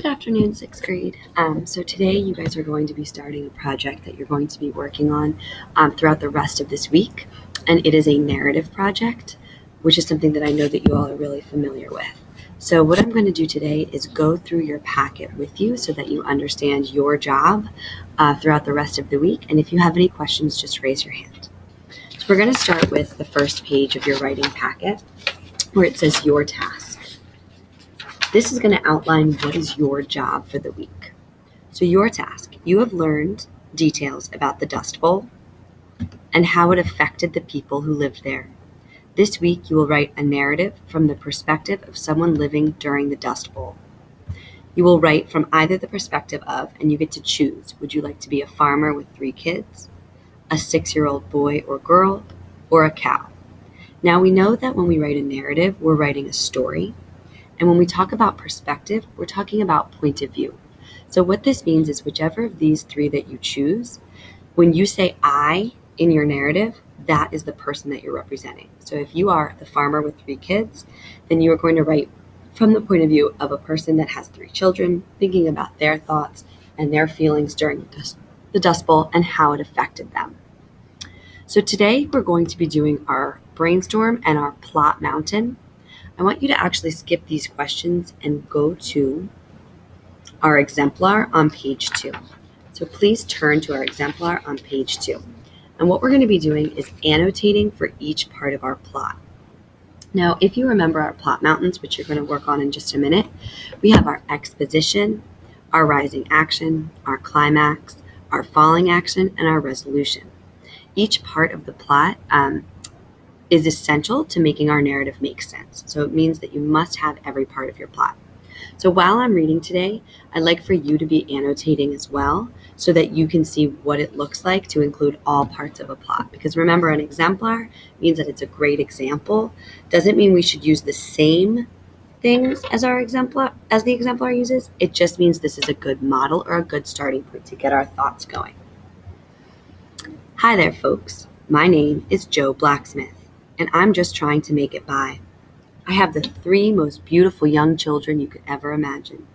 Good afternoon, sixth grade. So today you guys are going to be starting a project that you're going to be working on throughout the rest of this week. And it is a narrative project, which is something that I know that you all are really familiar with. So what I'm going to do today is go through your packet with you so that you understand your job throughout the rest of the week. And if you have any questions, just raise your hand. So we're going to start with the first page of your writing packet where it says your task. This is going to outline what is your job for the week. So your task, you have learned details about the Dust Bowl and how it affected the people who lived there. This week you will write a narrative from the perspective of someone living during the Dust Bowl. You will write from either the perspective of, and you get to choose, would you like to be a farmer with 3 kids, a 6-year-old boy or girl, or a cow? Now we know that when we write a narrative, we're writing a story. And when we talk about perspective, we're talking about point of view. So what this means is whichever of these 3 that you choose, when you say I in your narrative, that is the person that you're representing. So if you are the farmer with 3 kids, then you are going to write from the point of view of a person that has 3 children, thinking about their thoughts and their feelings during the Dust Bowl and how it affected them. So today we're going to be doing our brainstorm and our plot mountain. I want you to actually skip these questions and go to our exemplar on page 2. So please turn to our exemplar on page 2. And what we're going to be doing is annotating for each part of our plot. Now, if you remember our plot mountains, which you're going to work on in just a minute, we have our exposition, our rising action, our climax, our falling action, and our resolution. Each part of the plot is essential to making our narrative make sense. So it means that you must have every part of your plot. So while I'm reading today, I'd like for you to be annotating as well so that you can see what it looks like to include all parts of a plot. Because remember, an exemplar means that it's a great example. Doesn't mean we should use the same things as the exemplar uses. It just means this is a good model or a good starting point to get our thoughts going. Hi there, folks. My name is Joe Blacksmith, and I'm just trying to make it by. I have the 3 most beautiful young children you could ever imagine.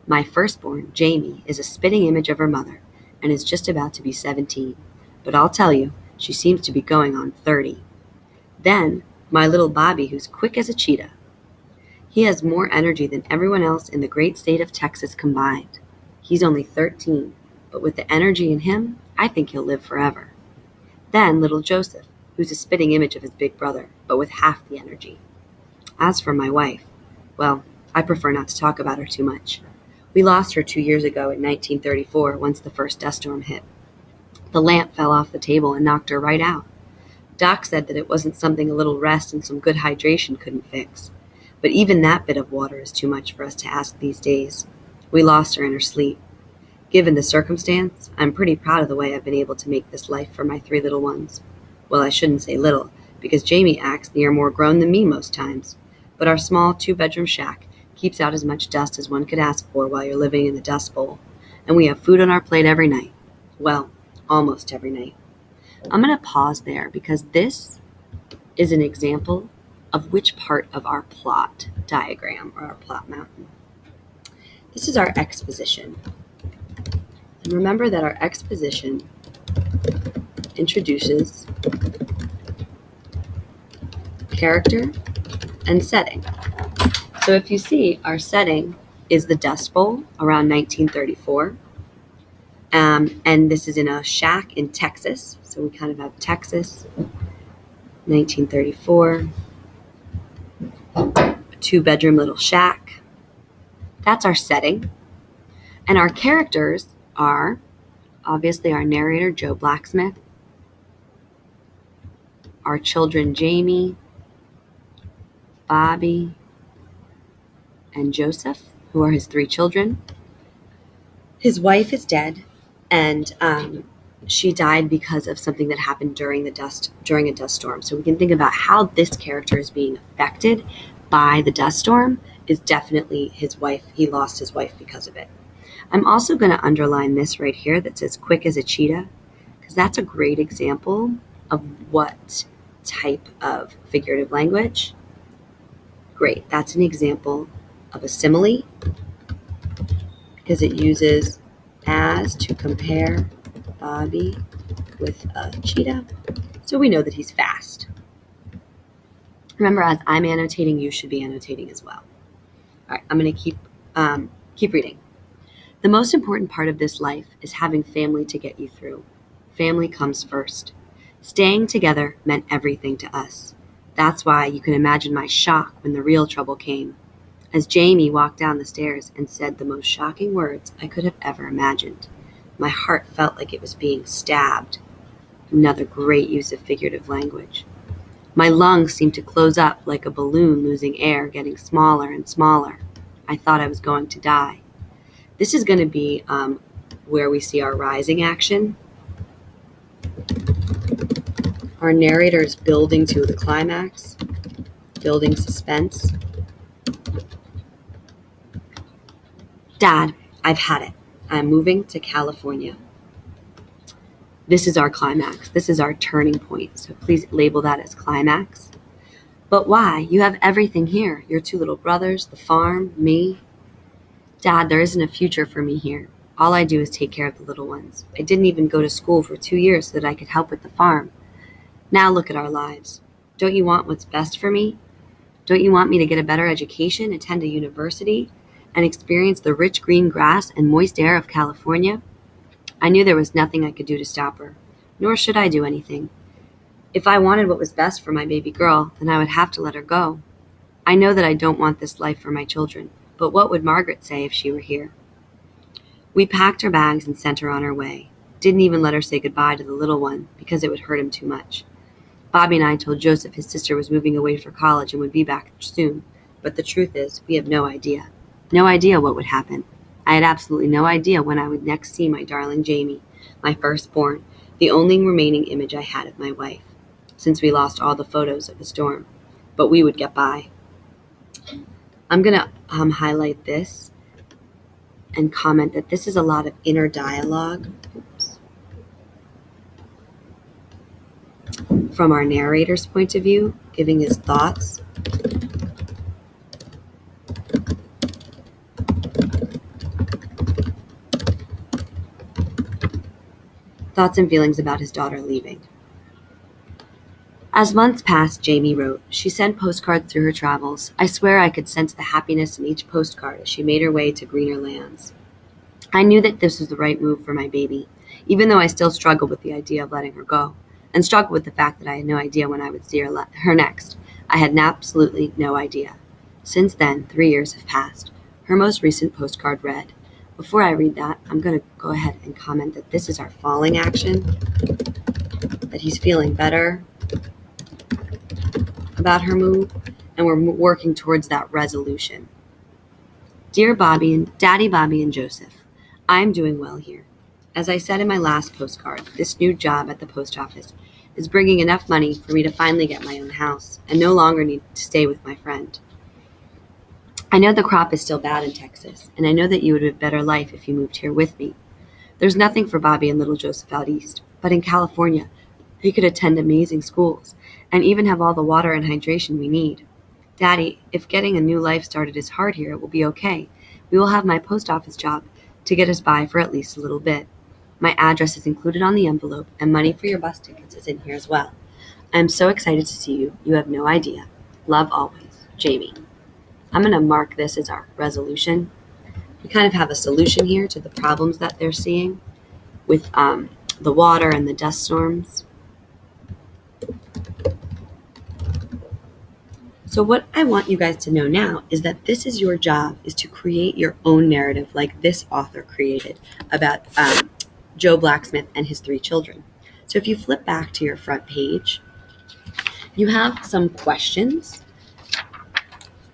My firstborn, Jamie, is a spitting image of her mother and is just about to be 17, but I'll tell you, she seems to be going on 30. Then, my little Bobby, who's quick as a cheetah. He has more energy than everyone else in the great state of Texas combined. He's only 13, but with the energy in him, I think he'll live forever. Then little Joseph, who's a spitting image of his big brother, but with half the energy. As for my wife, well, I prefer not to talk about her too much. We lost her 2 years ago in 1934 once the first dust storm hit. The lamp fell off the table and knocked her right out. Doc said that it wasn't something a little rest and some good hydration couldn't fix. But even that bit of water is too much for us to ask these days. We lost her in her sleep. Given the circumstance, I'm pretty proud of the way I've been able to make this life for my 3 little ones. Well, I shouldn't say little, because Jamie acts near more grown than me most times. But our small 2-bedroom shack keeps out as much dust as one could ask for while you're living in the Dust Bowl. And we have food on our plate every night. Well, almost every night. I'm going to pause there because this is an example of which part of our plot diagram or our plot mountain. This is our exposition. And remember that our exposition introduces character and setting. So if you see, our setting is the Dust Bowl around 1934. And this is in a shack in Texas. So we kind of have Texas, 1934, a 2-bedroom little shack. That's our setting. And our characters are obviously our narrator, Joe Blacksmith, our children, Jamie, Bobby, and Joseph, who are his 3 children. His wife is dead, and she died because of something that happened during a dust storm. So we can think about how this character is being affected by the dust storm is definitely his wife. He lost his wife because of it. I'm also going to underline this right here that says quick as a cheetah, because that's a great example of what type of figurative language. Great, that's an example of a simile because it uses as to compare Bobby with a cheetah. So we know that he's fast. Remember, as I'm annotating, you should be annotating as well. All right, I'm going to keep reading. The most important part of this life is having family to get you through. Family comes first. Staying together meant everything to us. That's why you can imagine my shock when the real trouble came. As Jamie walked down the stairs and said the most shocking words I could have ever imagined, my heart felt like it was being stabbed. Another great use of figurative language. My lungs seemed to close up like a balloon losing air, getting smaller and smaller. I thought I was going to die. This is going to be where we see our rising action. Our narrator is building to the climax, building suspense. Dad, I've had it. I'm moving to California. This is our climax. This is our turning point. So please label that as climax. But why? You have everything here. Your 2 little brothers, the farm, me. Dad, there isn't a future for me here. All I do is take care of the little ones. I didn't even go to school for 2 years so that I could help with the farm. Now look at our lives. Don't you want what's best for me? Don't you want me to get a better education, attend a university, and experience the rich green grass and moist air of California? I knew there was nothing I could do to stop her, nor should I do anything. If I wanted what was best for my baby girl, then I would have to let her go. I know that I don't want this life for my children, but what would Margaret say if she were here? We packed her bags and sent her on her way. Didn't even let her say goodbye to the little one because it would hurt him too much. Bobby and I told Joseph his sister was moving away for college and would be back soon, but the truth is, we have no idea. No idea what would happen. I had absolutely no idea when I would next see my darling Jamie, my firstborn, the only remaining image I had of my wife, since we lost all the photos of the storm. But we would get by. I'm going to highlight this and comment that this is a lot of inner dialogue from our narrator's point of view, giving his thoughts. Thoughts and feelings about his daughter leaving. As months passed, Jamie wrote. She sent postcards through her travels. I swear I could sense the happiness in each postcard as she made her way to greener lands. I knew that this was the right move for my baby, even though I still struggled with the idea of letting her go, and struggled with the fact that I had no idea when I would see her next. I had absolutely no idea. Since then, 3 years have passed. Her most recent postcard read. Before I read that, I'm going to go ahead and comment that this is our falling action, that he's feeling better about her move, and we're working towards that resolution. Dear Bobby and Daddy Bobby and Joseph, I am doing well here. As I said in my last postcard, this new job at the post office is bringing enough money for me to finally get my own house and no longer need to stay with my friend. I know the crop is still bad in Texas, and I know that you would have a better life if you moved here with me. There's nothing for Bobby and little Joseph out east, but in California, he could attend amazing schools and even have all the water and hydration we need. Daddy, if getting a new life started is hard here, it will be okay. We will have my post office job to get us by for at least a little bit. My address is included on the envelope, and money for your bus tickets is in here as well. I am so excited to see you. You have no idea. Love always, Jamie. I'm going to mark this as our resolution. We kind of have a solution here to the problems that they're seeing with the water and the dust storms. So what I want you guys to know now is that this is your job, is to create your own narrative like this author created about Joe Blacksmith and his 3 children. So if you flip back to your front page, you have some questions.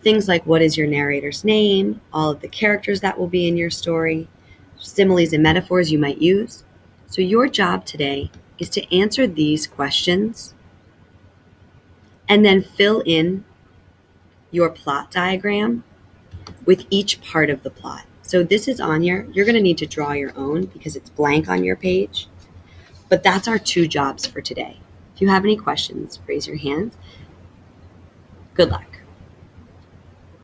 Things like what is your narrator's name, all of the characters that will be in your story, similes and metaphors you might use. So your job today is to answer these questions and then fill in your plot diagram with each part of the plot. So this is on you're going to need to draw your own because it's blank on your page. But that's our 2 jobs for today. If you have any questions, raise your hand. Good luck.